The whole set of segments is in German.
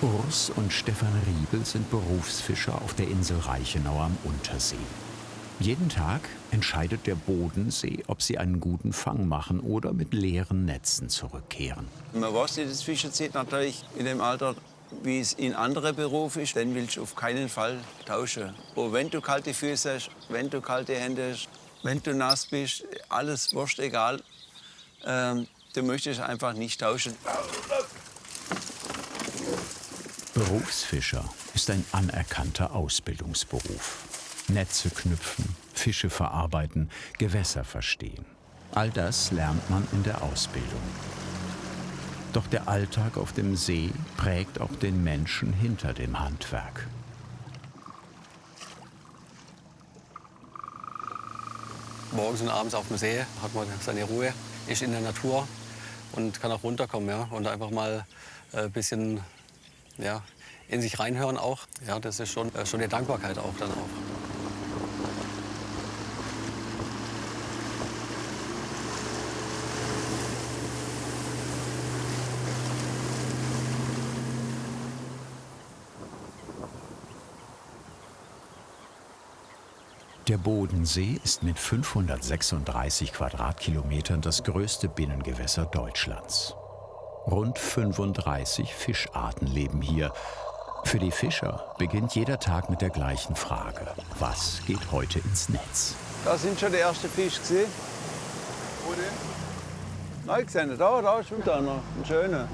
Urs und Stefan Riebel sind Berufsfischer auf der Insel Reichenau am Untersee. Jeden Tag entscheidet der Bodensee, ob sie einen guten Fang machen oder mit leeren Netzen zurückkehren. Man weiß nicht, das Fischerzeit natürlich in dem Alter, wie es in anderen Berufen ist, den willst du auf keinen Fall tauschen. Und wenn du kalte Füße hast, wenn du kalte Hände hast, wenn du nass bist, alles wurscht egal, du möchtest einfach nicht tauschen. Berufsfischer ist ein anerkannter Ausbildungsberuf. Netze knüpfen, Fische verarbeiten, Gewässer verstehen. All das lernt man in der Ausbildung. Doch der Alltag auf dem See prägt auch den Menschen hinter dem Handwerk. Morgens und abends auf dem See hat man seine Ruhe, ist in der Natur und kann auch runterkommen, ja, und einfach mal ein bisschen, ja, in sich reinhören auch. Ja, das ist schon eine Dankbarkeit auch dann auch. Der Bodensee ist mit 536 Quadratkilometern das größte Binnengewässer Deutschlands. Rund 35 Fischarten leben hier. Für die Fischer beginnt jeder Tag mit der gleichen Frage: Was geht heute ins Netz? Da sind schon die ersten Fische gesehen. Wo denn? Nein, gesehen. Da schwimmt einer. Ein schöner.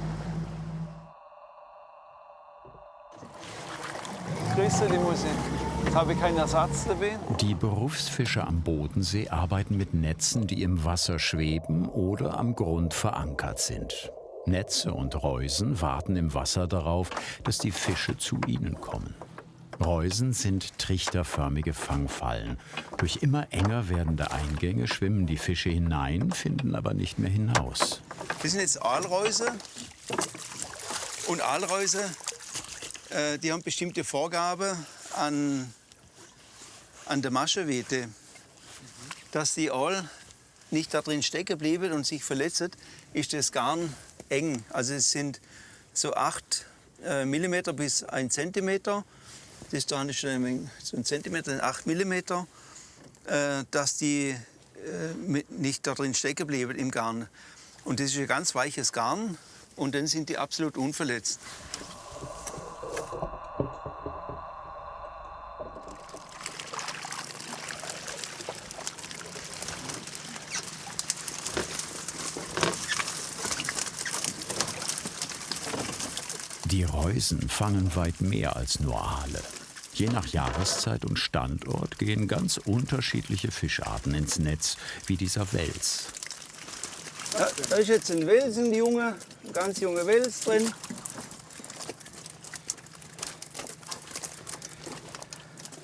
Grüße, die muss ich. Jetzt habe ich keinen Ersatz dabei. Die Berufsfischer am Bodensee arbeiten mit Netzen, die im Wasser schweben oder am Grund verankert sind. Netze und Reusen warten im Wasser darauf, dass die Fische zu ihnen kommen. Reusen sind trichterförmige Fangfallen. Durch immer enger werdende Eingänge schwimmen die Fische hinein, finden aber nicht mehr hinaus. Das sind jetzt Aalreuse. Und Aalreuse, die haben bestimmte Vorgaben an der Maschenwete. Dass die Aal nicht da drin stecken bleiben und sich verletzt, ist das Garn eng. Also es sind so 8 mm bis 1 cm. Das da ist so ein Zentimeter, 8 mm, dass die nicht da drin stecken bleiben im Garn. Und das ist ein ganz weiches Garn und dann sind die absolut unverletzt. Die Reusen fangen weit mehr als nur Aale. Je nach Jahreszeit und Standort gehen ganz unterschiedliche Fischarten ins Netz, wie dieser Wels. Ja, da ist jetzt ein Wels, ein ganz junger Wels drin.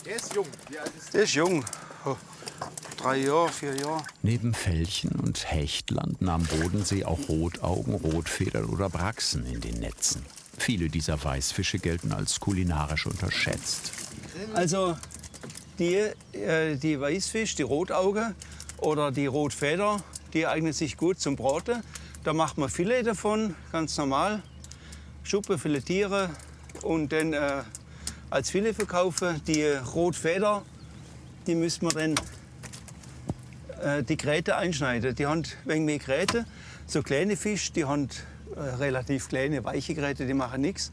Der ist jung. Wie alt ist der? Der ist jung. 3 Jahre, 4 Jahre. Neben Felchen und Hechtland nahm Bodensee auch Rotaugen, Rotfedern oder Brachsen in den Netzen. Viele dieser Weißfische gelten als kulinarisch unterschätzt. Also die Weißfisch, die Rotauge oder die Rotfeder, die eignen sich gut zum Braten. Da macht man Filet davon, ganz normal. Schuppe, filetieren und dann als Filet verkaufen. Die Rotfeder, die müssen wir dann die Gräte einschneiden. Die haben wegen mehr Gräte. So kleine Fische, die haben relativ kleine, weiche Gräte, die machen nichts.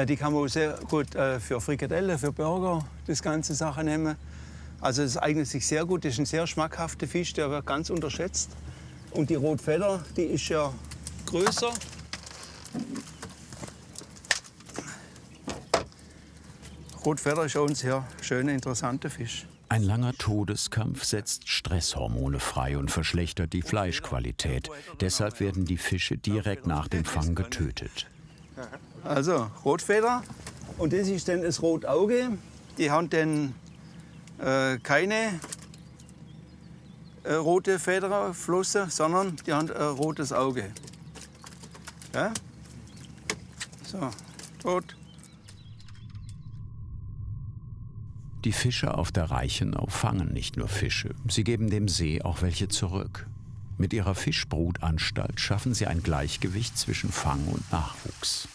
Die kann man auch sehr gut für Frikadelle, für Burger, das ganze Sachen nehmen. Also es eignet sich sehr gut. Das ist ein sehr schmackhafter Fisch, der wird ganz unterschätzt. Und die Rotfeder, die ist ja größer. Rotfeder ist auch ein sehr schöner, interessanter Fisch. Ein langer Todeskampf setzt Stresshormone frei und verschlechtert die Fleischqualität. Deshalb werden die Fische direkt nach dem Fang getötet. Also Rotfeder und das ist dann das Rotauge. Die haben dann keine rote Federflosse, sondern die haben ein rotes Auge. Ja? So, tot. Die Fischer auf der Reichenau fangen nicht nur Fische, sie geben dem See auch welche zurück. Mit ihrer Fischbrutanstalt schaffen sie ein Gleichgewicht zwischen Fang und Nachwuchs.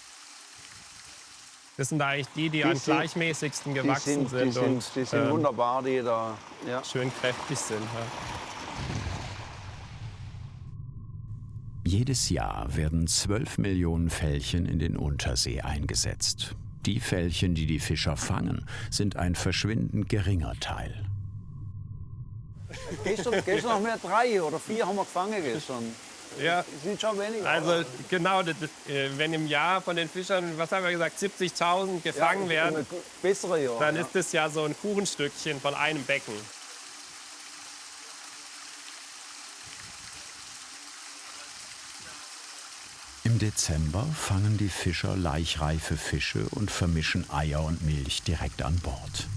Das sind eigentlich die am gleichmäßigsten gewachsen sind die sind wunderbar, die da, ja. schön kräftig sind. Ja. Jedes Jahr werden 12 Millionen Fällchen in den Untersee eingesetzt. Die Fällchen, die die Fischer fangen, sind ein verschwindend geringer Teil. Gestern haben wir 3 oder 4 haben wir gefangen gestern. Ja. Das sind schon weniger. Also genau, wenn im Jahr von den Fischern, was haben wir gesagt, 70.000 gefangen werden, bessere Jahr, dann ist das ja so ein Kuchenstückchen von einem Becken. Im Dezember fangen die Fischer laichreife Fische und vermischen Eier und Milch direkt an Bord.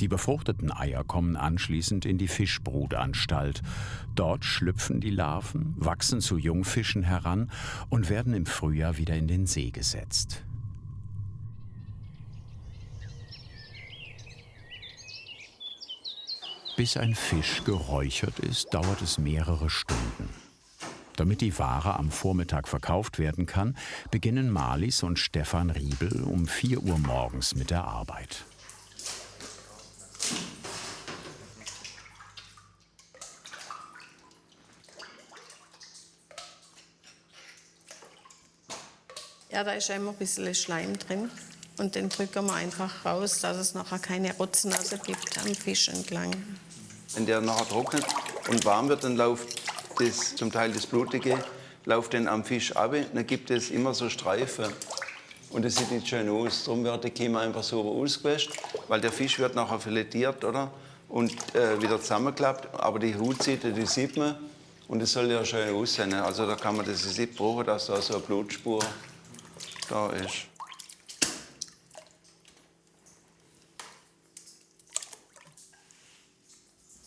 Die befruchteten Eier kommen anschließend in die Fischbrutanstalt. Dort schlüpfen die Larven, wachsen zu Jungfischen heran und werden im Frühjahr wieder in den See gesetzt. Bis ein Fisch geräuchert ist, dauert es mehrere Stunden. Damit die Ware am Vormittag verkauft werden kann, beginnen Marlies und Stefan Riebel um 4 Uhr morgens mit der Arbeit. Ja, da ist ja immer ein bisschen Schleim drin. Und den drücken wir einfach raus, dass es nachher keine Rotznase gibt am Fisch entlang. Wenn der nachher trocknet und warm wird, dann läuft das, zum Teil das Blutige, läuft dann am Fisch ab. Dann gibt es immer so Streifen. Und das sieht nicht schön aus. Darum wird die Kämme einfach sauber ausgewäscht, weil der Fisch wird nachher filetiert, oder? Und wieder zusammengeklappt. Aber die Hutseite, die sieht man. Und das soll ja schön aussehen. Also da kann man das nicht brauchen, dass da so eine Blutspur da ist.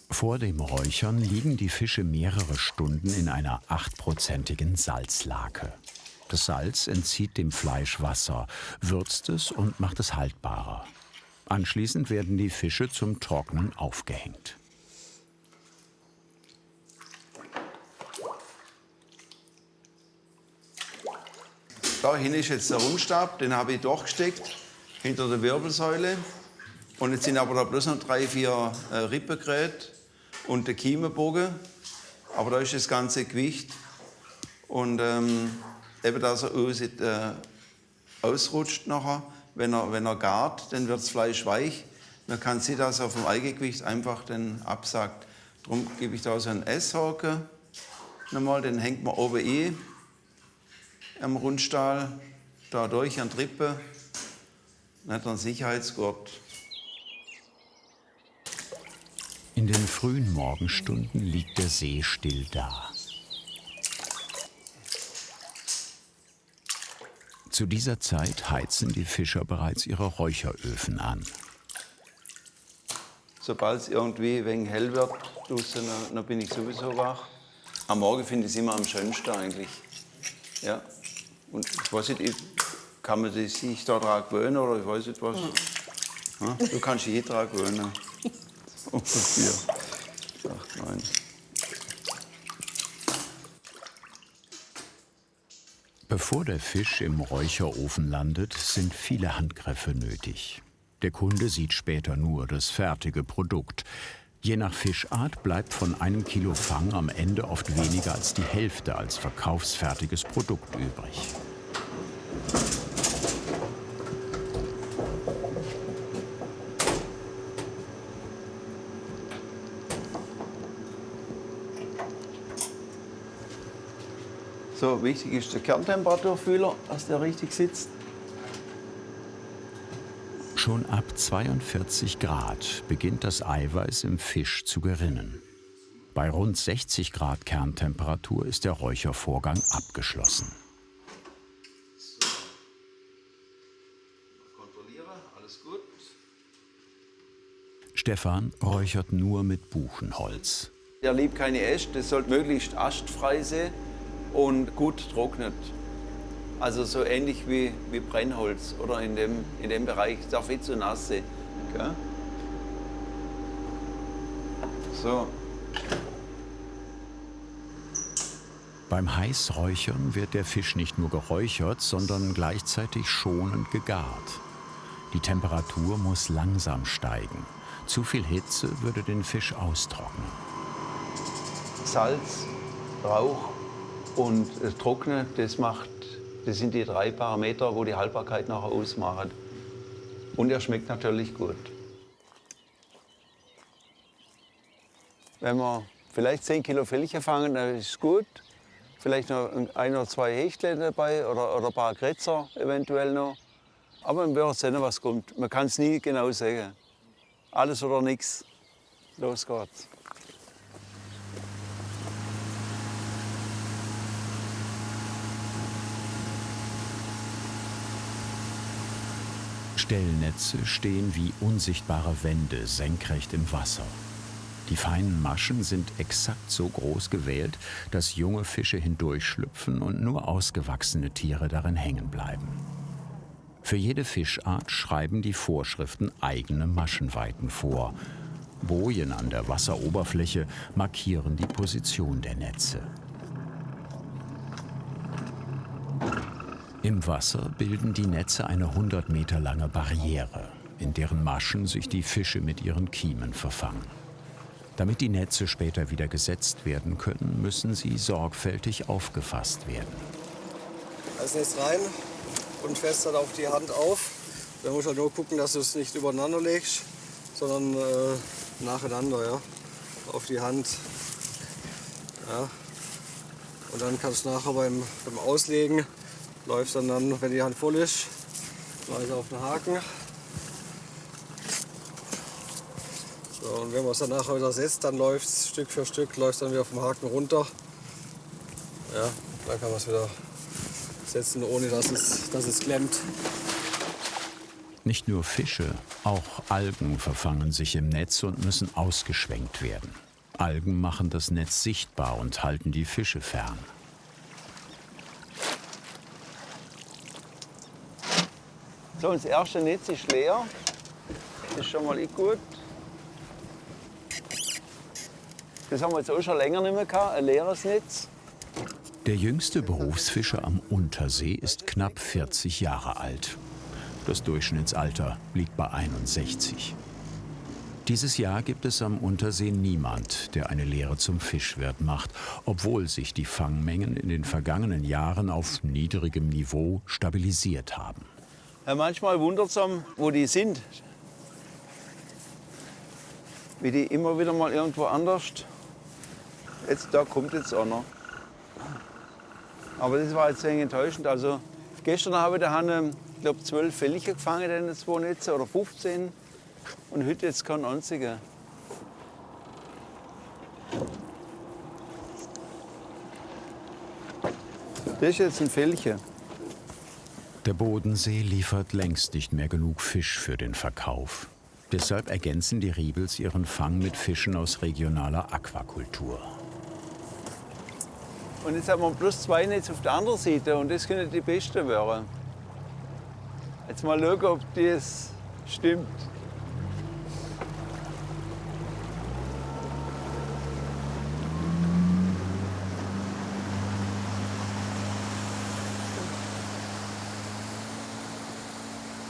Vor dem Räuchern liegen die Fische mehrere Stunden in einer 8%igen Salzlake. Das Salz entzieht dem Fleisch Wasser, würzt es und macht es haltbarer. Anschließend werden die Fische zum Trocknen aufgehängt. Da hinten ist jetzt der Rundstab, den habe ich durchgesteckt, hinter der Wirbelsäule. Und jetzt sind aber da bloß noch 3, 4 Rippengeräte und der Kiemenbogen. Aber da ist das ganze Gewicht. Und eben, dass er ausrutscht nachher, wenn er gart, dann wird das Fleisch weich. Man kann sehen, dass er vom Eigengewicht einfach dann absackt. Darum gebe ich da so einen S-Haken. Nochmal, den hängt man oben am Rundstahl, da durch an die Rippe. Dann hat er einen Sicherheitsgurt. In den frühen Morgenstunden liegt der See still da. Zu dieser Zeit heizen die Fischer bereits ihre Räucheröfen an. Sobald es irgendwie wegen hell wird, dann bin ich sowieso wach. Am Morgen finde ich es immer am schönsten eigentlich. Ja. Und ich weiß nicht, kann man sich daran gewöhnen oder ich weiß nicht was. Ja, du kannst dich daran gewöhnen. Oh, 4, 8, 9. Bevor der Fisch im Räucherofen landet, sind viele Handgriffe nötig. Der Kunde sieht später nur das fertige Produkt. Je nach Fischart bleibt von einem Kilo Fang am Ende oft weniger als die Hälfte als verkaufsfertiges Produkt übrig. So, wichtig ist der Kerntemperaturfühler, dass der richtig sitzt. Schon ab 42 Grad beginnt das Eiweiß im Fisch zu gerinnen. Bei rund 60 Grad Kerntemperatur ist der Räuchervorgang abgeschlossen. Kontrolliere, alles gut. Stefan räuchert nur mit Buchenholz. Der liebt keine Äste, das sollte möglichst astfrei sein und gut trocknet. Also so ähnlich wie Brennholz oder in dem Bereich, es darf nicht zu nass sein. Okay? So. Beim Heißräuchern wird der Fisch nicht nur geräuchert, sondern gleichzeitig schonend gegart. Die Temperatur muss langsam steigen. Zu viel Hitze würde den Fisch austrocknen. Salz, Rauch und Trocknen, das sind die 3 Parameter, wo die Haltbarkeit nachher ausmachen. Und er schmeckt natürlich gut. Wenn wir vielleicht 10 Kilo Felche fangen, dann ist es gut. Vielleicht noch 1 oder 2 Hechtle dabei oder ein paar Kretzer eventuell noch. Aber man wird sehen, was kommt. Man kann es nie genau sagen. Alles oder nichts. Los geht's. Stellnetze stehen wie unsichtbare Wände senkrecht im Wasser. Die feinen Maschen sind exakt so groß gewählt, dass junge Fische hindurchschlüpfen und nur ausgewachsene Tiere darin hängen bleiben. Für jede Fischart schreiben die Vorschriften eigene Maschenweiten vor. Bojen an der Wasseroberfläche markieren die Position der Netze. Im Wasser bilden die Netze eine 100 Meter lange Barriere, in deren Maschen sich die Fische mit ihren Kiemen verfangen. Damit die Netze später wieder gesetzt werden können, müssen sie sorgfältig aufgefasst werden. Das Netz rein und fest dann auf die Hand auf. Da muss man nur gucken, dass du es nicht übereinander legst, sondern nacheinander, ja, auf die Hand. Ja. Und dann kannst du nachher beim Auslegen, läufst dann, wenn die Hand voll ist, weiter auf den Haken. So, und wenn man es dann nachher wieder setzt, dann läuft es Stück für Stück, läuft dann wieder vom Haken runter. Ja, dann kann man es wieder setzen, ohne dass es klemmt. Nicht nur Fische, auch Algen verfangen sich im Netz und müssen ausgeschwenkt werden. Algen machen das Netz sichtbar und halten die Fische fern. So, das erste Netz ist leer. Das ist schon mal nicht gut. Das haben wir jetzt auch schon länger nicht mehr gehabt, ein leeres Netz. Der jüngste Berufsfischer am Untersee ist knapp 40 Jahre alt. Das Durchschnittsalter liegt bei 61. Dieses Jahr gibt es am Untersee niemand, der eine Lehre zum Fischwirt macht, obwohl sich die Fangmengen in den vergangenen Jahren auf niedrigem Niveau stabilisiert haben. Ja, manchmal wundert es einen, wo die sind. Wie die immer wieder mal irgendwo anders. Da kommt jetzt einer. Aber das war jetzt sehr enttäuschend. Also, gestern habe ich ich glaube 12 Felche gefangen in den 2 Netzen oder 15. Und heute jetzt kein einziger. Das ist jetzt ein Felche. Der Bodensee liefert längst nicht mehr genug Fisch für den Verkauf. Deshalb ergänzen die Riebels ihren Fang mit Fischen aus regionaler Aquakultur. Und jetzt haben wir plus 2 Netze auf der anderen Seite und das können die besten werden. Jetzt mal schauen, ob das stimmt.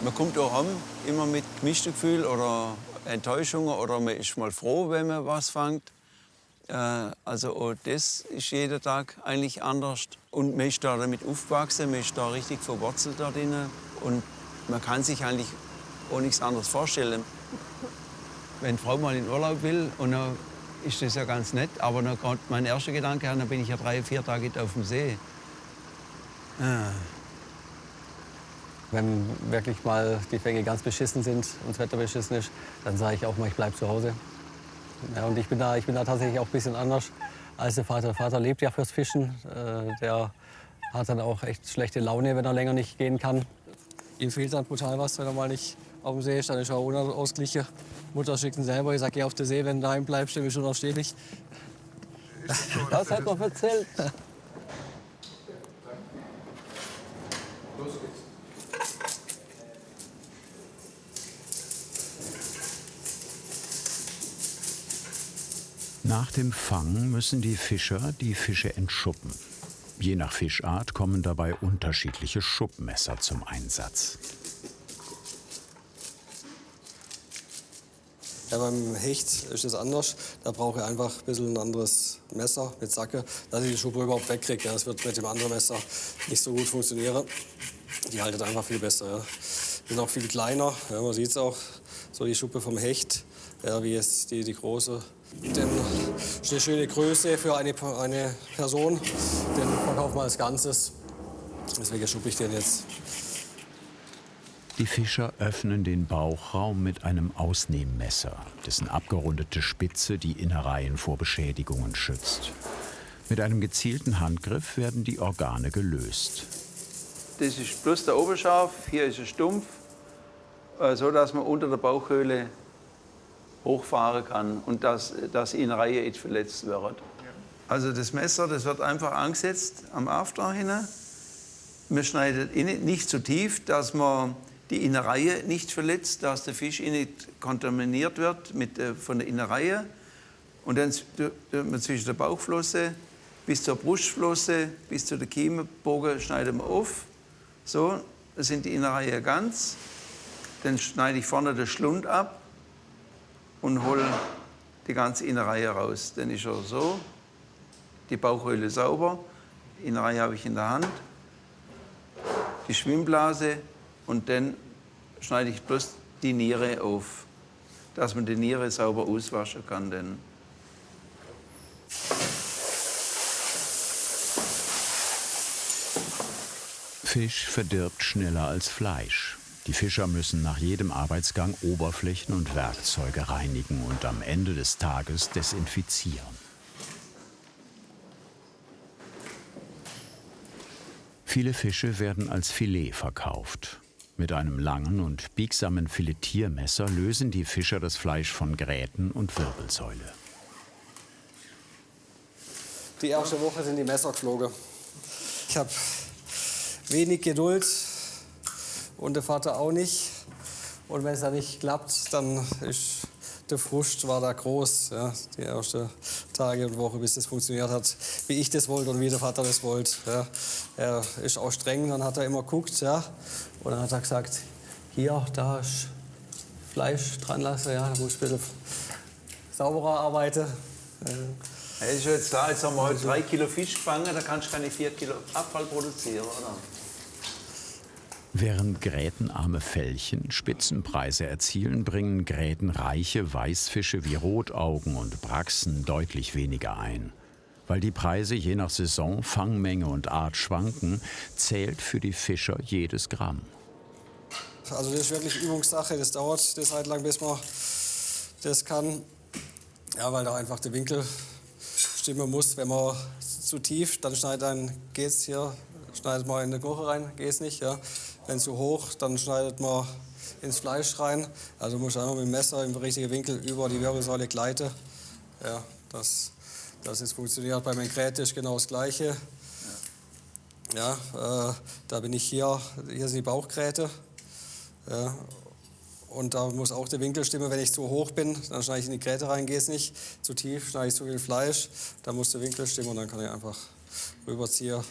Man kommt auch heim, immer mit gemischtem Gefühl oder Enttäuschungen oder man ist mal froh, wenn man was fängt. Also auch das ist jeden Tag eigentlich anders. Und man ist da damit aufgewachsen, man ist da richtig verwurzelt da drinnen. Und man kann sich eigentlich auch nichts anderes vorstellen. Wenn die Frau mal in Urlaub will, und dann ist das ja ganz nett, aber dann kommt mein erster Gedanke, dann bin ich ja 3, 4 Tage auf dem See. Wenn wirklich mal die Fänge ganz beschissen sind und das Wetter beschissen ist, dann sage ich auch mal, ich bleibe zu Hause. Ja, und ich bin da tatsächlich auch ein bisschen anders als der Vater. Der Vater lebt ja fürs Fischen. Der hat dann auch echt schlechte Laune, wenn er länger nicht gehen kann. Ihm fehlt dann brutal was, wenn er mal nicht auf dem See ist. Dann ist er auch unausgeglichen. Mutter schickt ihn selber. Ich sage, geh auf den See, wenn du daheim bleibst, dann bist du unausstehlich. Das hat er erzählt. Nach dem Fang müssen die Fischer die Fische entschuppen. Je nach Fischart kommen dabei unterschiedliche Schubmesser zum Einsatz. Ja, beim Hecht ist es anders. Da brauche ich einfach ein bisschen ein anderes Messer mit Sacke, dass ich die Schuppe überhaupt wegkriege. Ja, das wird mit dem anderen Messer nicht so gut funktionieren. Die haltet einfach viel besser. Ja. Die sind auch viel kleiner. Ja, man sieht es auch, so die Schuppe vom Hecht, ja, wie jetzt die große. Denn ist eine schöne Größe für eine Person. Den verkaufen wir als Ganzes. Deswegen schuppe ich den jetzt. Die Fischer öffnen den Bauchraum mit einem Ausnehmmesser, dessen abgerundete Spitze die Innereien vor Beschädigungen schützt. Mit einem gezielten Handgriff werden die Organe gelöst. Das ist bloß der Oberscharf, hier ist es stumpf, so dass man unter der Bauchhöhle hochfahren kann und dass die Innereie nicht verletzt wird. Also das Messer, das wird einfach angesetzt am After hin. Man schneidet nicht zu tief, dass man die Innereie nicht verletzt, dass der Fisch nicht kontaminiert wird von der Innereie. Und dann man zwischen der Bauchflosse bis zur Brustflosse, bis zu der Kiemenbogen schneidet man auf. So, das sind die Innereien ganz. Dann schneide ich vorne den Schlund ab und hole die ganze Innereie raus. Dann ist er so, die Bauchhöhle sauber, die Innereie habe ich in der Hand, die Schwimmblase und dann schneide ich bloß die Niere auf, dass man die Niere sauber auswaschen kann. Denn Fisch verdirbt schneller als Fleisch. Die Fischer müssen nach jedem Arbeitsgang Oberflächen und Werkzeuge reinigen und am Ende des Tages desinfizieren. Viele Fische werden als Filet verkauft. Mit einem langen und biegsamen Filetiermesser lösen die Fischer das Fleisch von Gräten und Wirbelsäule. Die erste Woche sind die Messer geflogen. Ich habe wenig Geduld und der Vater auch nicht. Und wenn es dann nicht klappt, dann ist der Frust war da groß. Ja, die ersten Tage und Woche, bis das funktioniert hat, wie ich das wollte und wie der Vater das wollte. Ja. Er ist auch streng, dann hat er immer geguckt. Ja. Und dann hat er gesagt, hier, da ist Fleisch dran lassen, ja, da muss ich ein bisschen sauberer arbeiten. es ist jetzt klar, jetzt haben wir heute 3 Kilo Fisch gefangen, da kannst du keine 4 Kilo Abfall produzieren, oder? Während grätenarme Fellchen Spitzenpreise erzielen, bringen grätenreiche Weißfische wie Rotaugen und Brachsen deutlich weniger ein. Weil die Preise je nach Saison, Fangmenge und Art schwanken, zählt für die Fischer jedes Gramm. Also das ist wirklich Übungssache, das dauert eine Zeit lang, bis man das kann. Ja, weil da einfach der Winkel stimmen muss. Wenn man zu tief, dann geht's hier, schneidet man in die Gurke rein, geht's nicht. Ja. Wenn zu hoch, dann schneidet man ins Fleisch rein. Also muss man mit dem Messer im richtigen Winkel über die Wirbelsäule gleiten. Ja, das ist funktioniert. Beim Enkrät ist genau das Gleiche. Ja, da bin ich hier sind die Bauchgräte. Ja, und da muss auch der Winkel stimmen. Wenn ich zu hoch bin, dann schneide ich in die Gräte rein, geht es nicht. Zu tief, schneide ich zu viel Fleisch. Da muss der Winkel stimmen und dann kann ich einfach rüberziehen.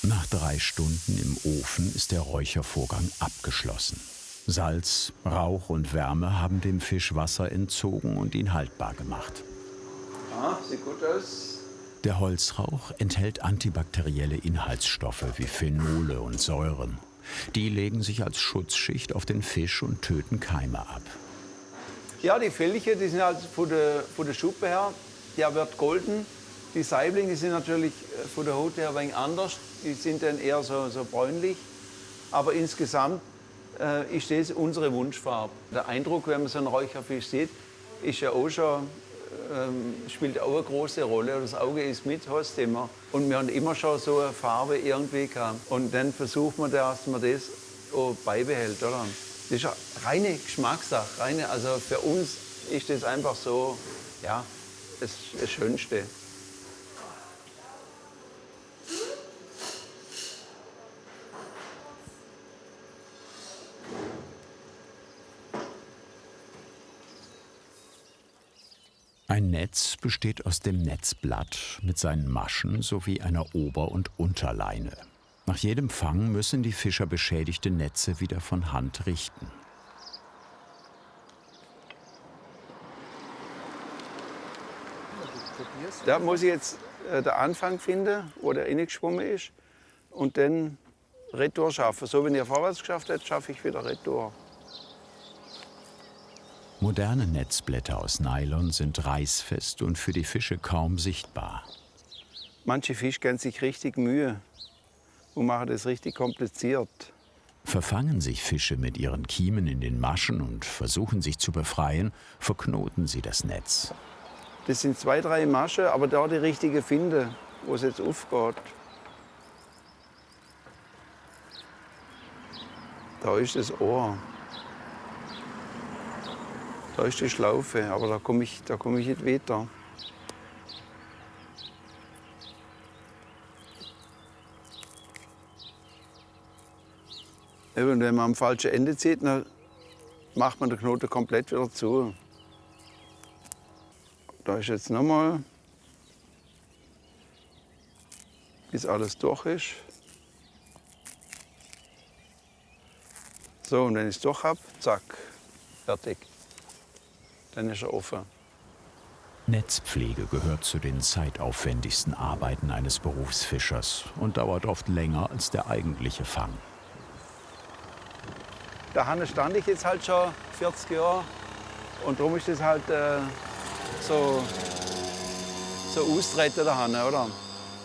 Nach 3 Stunden im Ofen ist der Räuchervorgang abgeschlossen. Salz, Rauch und Wärme haben dem Fisch Wasser entzogen und ihn haltbar gemacht. Ja, sieht gut aus. Der Holzrauch enthält antibakterielle Inhaltsstoffe wie Phenole und Säuren. Die legen sich als Schutzschicht auf den Fisch und töten Keime ab. Ja, die Fellchen, die sind halt von der Schuppe her, der wird golden. Die Saiblinge sind natürlich von der Haut her ein wenig anders. Die sind dann eher so bräunlich. Aber insgesamt ist das unsere Wunschfarbe. Der Eindruck, wenn man so einen Räucherfisch sieht, ist ja auch schon, spielt auch eine große Rolle. Das Auge ist mit, hast immer. Und wir haben immer schon so eine Farbe irgendwie gehabt. Und dann versucht man, dass man das auch beibehält. Oder? Das ist eine reine Geschmackssache. Also für uns ist das einfach so, ja, das Schönste. Ein Netz besteht aus dem Netzblatt mit seinen Maschen sowie einer Ober- und Unterleine. Nach jedem Fang müssen die Fischer beschädigte Netze wieder von Hand richten. Da muss ich jetzt den Anfang finden, wo der reingeschwommen ist, und dann retour schaffen. So, wenn ihr vorwärts geschafft habt, schaffe ich wieder retour. Moderne Netzblätter aus Nylon sind reißfest und für die Fische kaum sichtbar. Manche Fische geben sich richtig Mühe und machen das richtig kompliziert. Verfangen sich Fische mit ihren Kiemen in den Maschen und versuchen sich zu befreien, verknoten sie das Netz. Das sind 2, 3 Maschen, aber da die richtige finden, wo es jetzt aufgeht. Da ist das Ohr. Da ist die Schlaufe, aber da komme ich nicht weiter. Und wenn man am falschen Ende zieht, dann macht man den Knoten komplett wieder zu. Da ist jetzt nochmal, bis alles durch ist. So, und wenn ich es durch habe, zack, fertig. Dann ist er offen. Netzpflege gehört zu den zeitaufwendigsten Arbeiten eines Berufsfischers und dauert oft länger als der eigentliche Fang. Da stand ich jetzt halt schon 40 Jahre und darum ist das halt so austreten daheim, oder?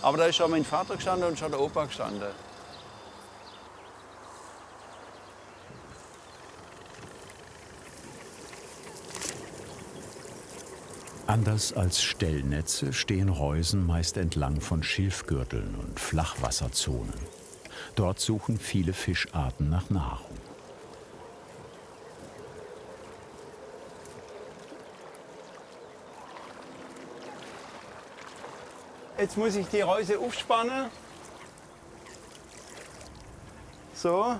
Aber da ist schon mein Vater gestanden und schon der Opa gestanden. Anders als Stellnetze stehen Reusen meist entlang von Schilfgürteln und Flachwasserzonen. Dort suchen viele Fischarten nach Nahrung. Jetzt muss ich die Reuse aufspannen. So.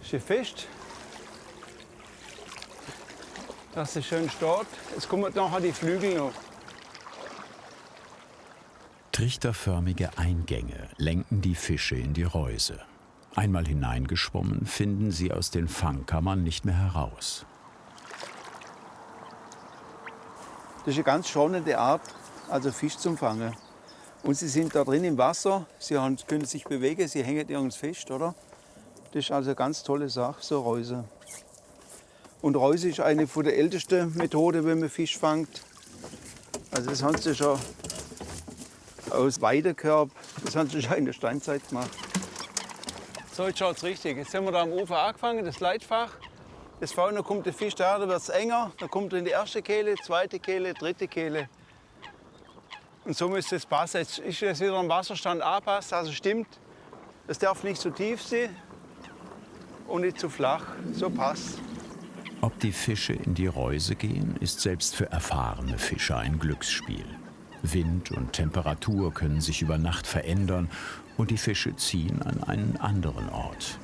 Ist fest, dass es schön steht. Jetzt kommen nachher die Flügel noch. Trichterförmige Eingänge lenken die Fische in die Reuse. Einmal hineingeschwommen, finden sie aus den Fangkammern nicht mehr heraus. Das ist eine ganz schonende Art, also Fisch zum Fangen. Und sie sind da drin im Wasser, sie können sich bewegen, sie hängen nirgends fest, oder? Das ist also eine ganz tolle Sache, so Reuse. Und Reuse ist eine von der ältesten Methoden, wenn man Fisch fängt. Also das haben sie schon aus Weidekörb, das haben sie schon in der Steinzeit gemacht. So, jetzt schaut es richtig. Jetzt haben wir da am Ufer angefangen, das Leitfach. Das vorne kommt der Fisch da, da wird es enger. Dann kommt er in die erste Kehle, zweite Kehle, dritte Kehle. Und so müsste es passen. Jetzt ist es wieder am Wasserstand angepasst, also stimmt. Es darf nicht zu tief sein und nicht zu flach. So passt. Ob die Fische in die Reuse gehen, ist selbst für erfahrene Fischer ein Glücksspiel. Wind und Temperatur können sich über Nacht verändern und die Fische ziehen an einen anderen Ort.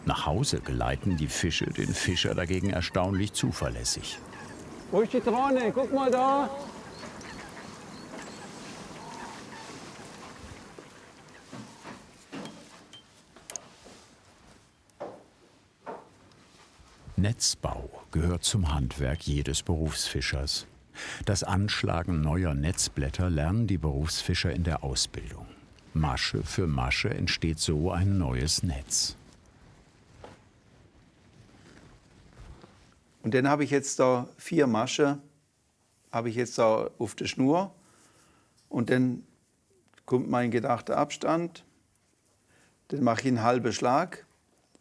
Nach Hause geleiten die Fische den Fischer dagegen erstaunlich zuverlässig. Wo ist die Drohne? Guck mal da. Netzbau gehört zum Handwerk jedes Berufsfischers. Das Anschlagen neuer Netzblätter lernen die Berufsfischer in der Ausbildung. Masche für Masche entsteht so ein neues Netz. Und dann habe ich jetzt da 4 Maschen, habe ich jetzt da auf der Schnur. Und dann kommt mein gedachter Abstand. Dann mache ich einen halben Schlag,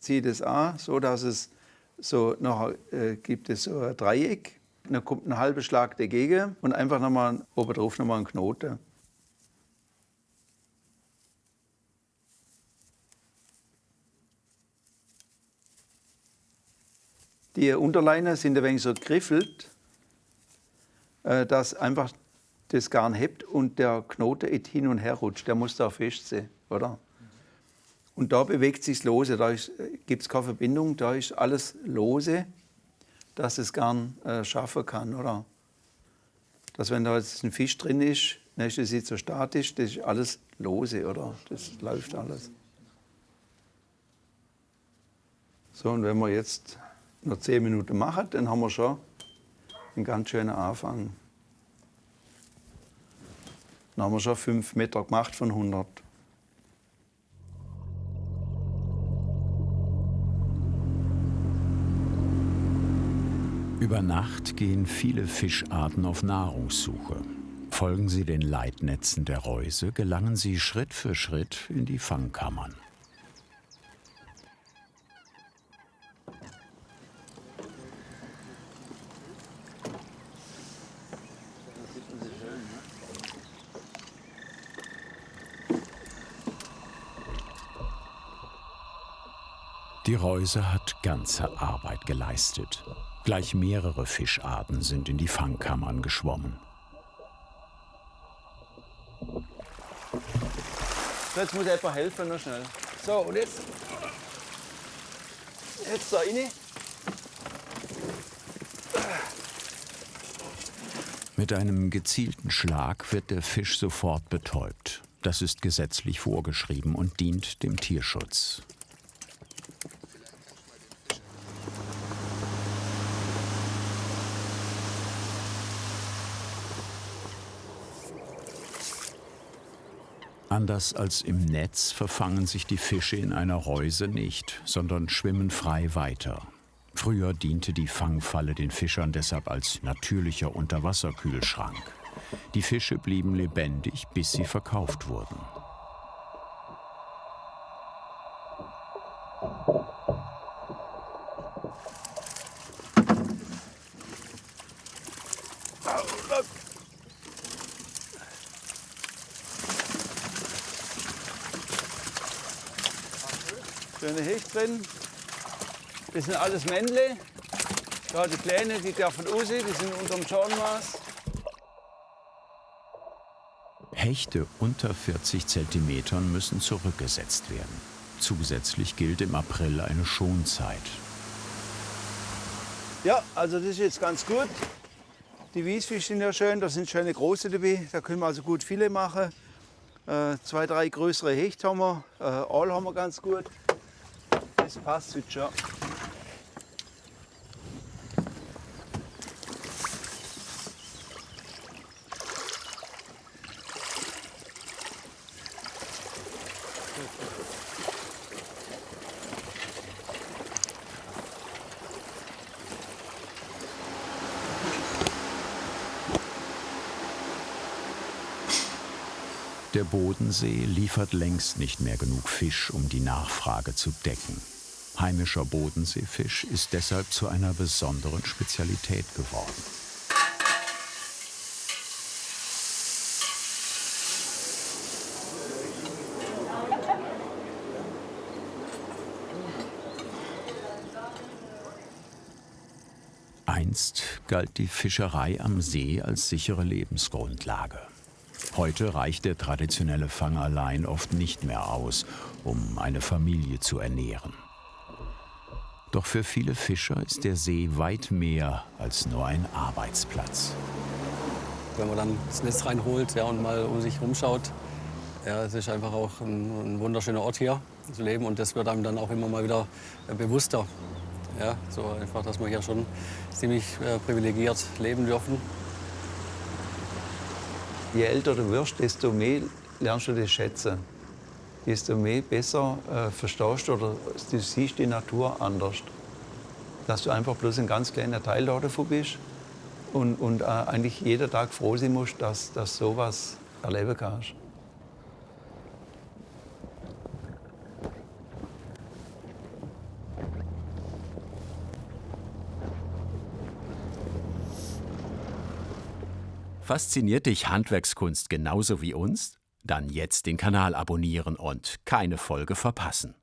ziehe das an, so dass es so nachher gibt es so ein Dreieck. Dann kommt ein halber Schlag dagegen und einfach nochmal oben drauf nochmal einen Knoten. Die Unterleiner sind ein wenig so gegriffelt, dass einfach das Garn hebt und der Knoten hin und her rutscht. Der muss da fest sein, oder? Und da bewegt sich lose, da gibt es keine Verbindung, da ist alles lose, dass es gern schaffen kann, oder? Dass wenn da jetzt ein Fisch drin ist, dann ist das nicht so statisch, das ist alles lose, oder? Das läuft alles. So, und wenn wir jetzt noch 10 Minuten machen, dann haben wir schon einen ganz schönen Anfang. Dann haben wir schon 5 Meter gemacht von 100. Über Nacht gehen viele Fischarten auf Nahrungssuche. Folgen sie den Leitnetzen der Reuse, gelangen sie Schritt für Schritt in die Fangkammern. Die Reuse hat ganze Arbeit geleistet. Gleich mehrere Fischarten sind in die Fangkammern geschwommen. So, jetzt muss jemand helfen, noch schnell. So, und jetzt? Jetzt da rein. Mit einem gezielten Schlag wird der Fisch sofort betäubt. Das ist gesetzlich vorgeschrieben und dient dem Tierschutz. Anders als im Netz verfangen sich die Fische in einer Reuse nicht, sondern schwimmen frei weiter. Früher diente die Fangfalle den Fischern deshalb als natürlicher Unterwasserkühlschrank. Die Fische blieben lebendig, bis sie verkauft wurden. Schöne Hecht drin. Das sind alles Männle. Da die Kleinen, die dürfen raus, die sind unterm Schornmaß. Hechte unter 40 cm müssen zurückgesetzt werden. Zusätzlich gilt im April eine Schonzeit. Ja, also das ist jetzt ganz gut. Die Wiesfische sind ja schön, da sind schöne große dabei. Da können wir also gut viele machen. 2, 3 größere Hechte haben wir. Aal haben wir ganz gut. Das passt jetzt schon. Der Bodensee liefert längst nicht mehr genug Fisch, um die Nachfrage zu decken. Heimischer Bodenseefisch ist deshalb zu einer besonderen Spezialität geworden. Einst galt die Fischerei am See als sichere Lebensgrundlage. Heute reicht der traditionelle Fang allein oft nicht mehr aus, um eine Familie zu ernähren. Doch für viele Fischer ist der See weit mehr als nur ein Arbeitsplatz. Wenn man dann das Netz reinholt, ja, und mal um sich rumschaut, ja, es ist einfach auch ein wunderschöner Ort hier zu leben und das wird einem dann auch immer mal wieder bewusster. Ja, so einfach, dass wir hier schon ziemlich privilegiert leben dürfen. Je älter du wirst, desto mehr lernst du das schätzen. Desto mehr besser verstehst du oder du siehst die Natur anders. Dass du einfach bloß ein ganz kleiner Teil davon bist und eigentlich jeden Tag froh sein musst, dass du sowas erleben kannst. Fasziniert dich Handwerkskunst genauso wie uns? Dann jetzt den Kanal abonnieren und keine Folge verpassen.